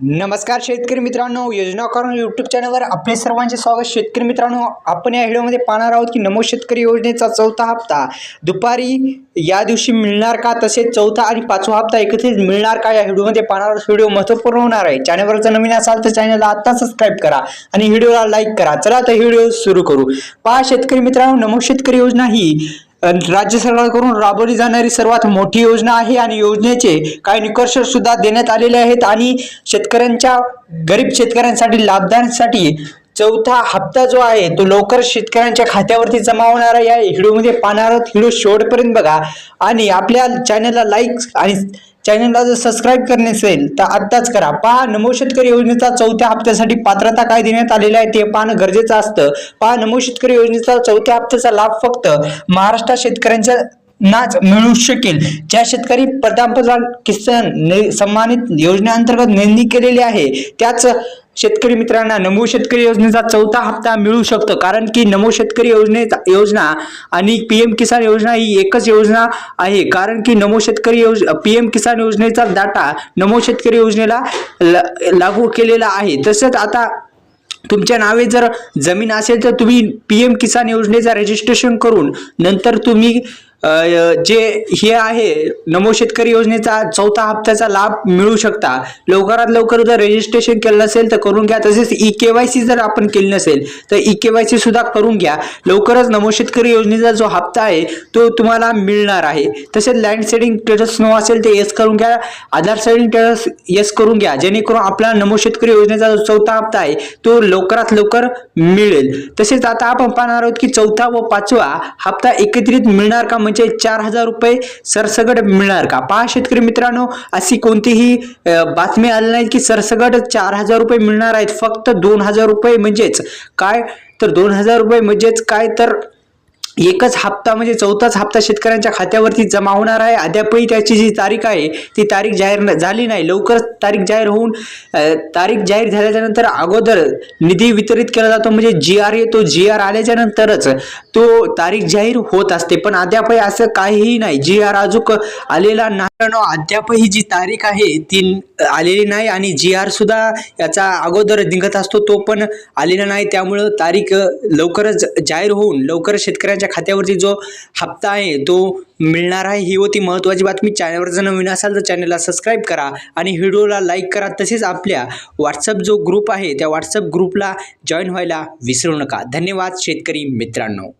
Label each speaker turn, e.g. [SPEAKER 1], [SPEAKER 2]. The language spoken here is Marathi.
[SPEAKER 1] नमस्कार शेतकरी मित्रांनो, योजना करून यूट्यूब चॅनलवर आपले सर्वांचे स्वागत। शेतकरी मित्रांनो, आपण या व्हिडिओमध्ये पाहणार आहोत की नमो शेतकरी योजनेचा चौथा हप्ता दुपारी या दिवशी मिळणार का, तसेच चौथा आणि पाचवा हप्ता एकत्रित मिळणार का, या व्हिडिओमध्ये पाहणार आहोत। व्हिडिओ महत्त्वपूर्ण होणार आहे। चॅनलवर जर नवीन असाल तर चॅनलला आता सबस्क्राइब करा आणि व्हिडिओला लाईक करा। चला तर व्हिडिओ सुरू करू। पहा शेतकरी मित्रांनो, नमो शेतकरी योजना ही राज्य सरकारकडून राबवली जाणारी सर्वात मोठी योजना आहे आणि योजनेचे काही निकष सुद्धा देण्यात आलेले आहेत आणि शेतकऱ्यांच्या गरीब शेतकऱ्यांसाठी लाभदायीसाठी चौथा हप्ता जो आहे तो लवकर शेतकऱ्यांच्या खात्यावरती जमा होणार आहे। या व्हिडिओमध्ये पाहणार आहोत। व्हिडिओ शेवटपर्यंत बघा आणि आपल्या चॅनलला लाईक आणि चॅनलला जर सबस्क्राइब करणे असेल तर आत्ताच करा। पहा, नमो शेतकरी योजनेचा चौथ्या हप्त्यासाठी पात्रता काय देण्यात आलेला आहे ते पाहणं गरजेचं असतं। पहा, नमो शेतकरी योजनेचा चौथ्या हप्त्याचा लाभ फक्त महाराष्ट्र शेतकऱ्यांच्या नाच मिळू शकेल ज्या शेतकरी पंतप्रधान किसान सन्मानित योजनेअंतर्गत नोंदणी केलेली आहे त्याच शेतकरी मित्रांना नमो शेतकरी योजनेचा चौथा हप्ता मिळू शकतो। कारण की नमो शेतकरी योजना आणि पीएम किसान योजना ही एकच योजना आहे। कारण की नमो शेतकरी पीएम किसान योजनेचा डाटा नमो शेतकरी योजनेला लागू केलेला आहे। तसेच आता तुमच्या नावे जर जमीन असेल तर तुम्ही पीएम किसान योजनेचा रजिस्ट्रेशन करून नंतर तुम्ही जे हे आहे नमो शेतकरी योजनेचा चौथा हप्त्याचा लाभ मिळू शकता। लवकरात लवकर जर रजिस्ट्रेशन केलं नसेल तर करून घ्या। तसेच ई-केवायसी जर आपण केली नसेल तर ई-केवायसी सुद्धा करून घ्या। लवकरच नमो शेतकरी योजनेचा जो हप्ता आहे तो तुम्हाला मिळणार आहे। तसेच लँड सेडिंग स्टेटस नो असेल तर येस करून घ्या, आधार सेडिंग स्टेटस येस करून घ्या, जेणेकरून आपल्याला नमो शेतकरी योजनेचा जो चौथा हप्ता आहे तो लवकरात लवकर मिळेल। तसेच आता आपण पाहणार आहोत की चौथा व पाचवा हप्ता एकत्रित मिळणार का, म्हणजे 4,000 रुपये सरसगट मिळणार का। पहा शेतकरी मित्रांनो, अशी कोणतीही बातमी आली नाही की सरसगट 4,000 रुपये मिळणार आहेत। फक्त 2,000 रुपये म्हणजेच काय तर 2,000 रुपये म्हणजेच काय तर एकच हप्ता म्हणजे चौथाच हप्ता शेतकऱ्यांच्या खात्यावरती जमा होणार आहे। अद्यापही त्याची जी तारीख आहे ती तारीख जाहीर झाली नाही। लवकरच तारीख जाहीर होऊन तारीख जाहीर झाल्याच्या नंतर अगोदर निधी वितरित केला जातो, म्हणजे GR येतो। GR आल्याच्या नंतरच तो तारीख जाहीर होत असते, पण अद्यापही असं काहीही नाही। GR अजून आलेला नाही। अद्यापही जी तारीख आहे ती आलेली नाही आणि GR सुद्धा याचा अगोदर निघत असतो, तो पण आलेला नाही। त्यामुळे तारीख लवकरच जाहीर होऊन लवकर शेतकऱ्यांच्या खात्यावरती जो हप्ता आहे तो मिळणार आहे। ही होती महत्त्वाची बातमी। चॅनलवर जर नवीन असाल तर चॅनलला सबस्क्राइब करा आणि व्हिडिओला लाईक करा। तसेच आपल्या व्हॉट्सअप जो ग्रुप आहे त्या व्हॉट्सअप ग्रुपला जॉईन व्हायला विसरू नका। धन्यवाद शेतकरी मित्रांनो।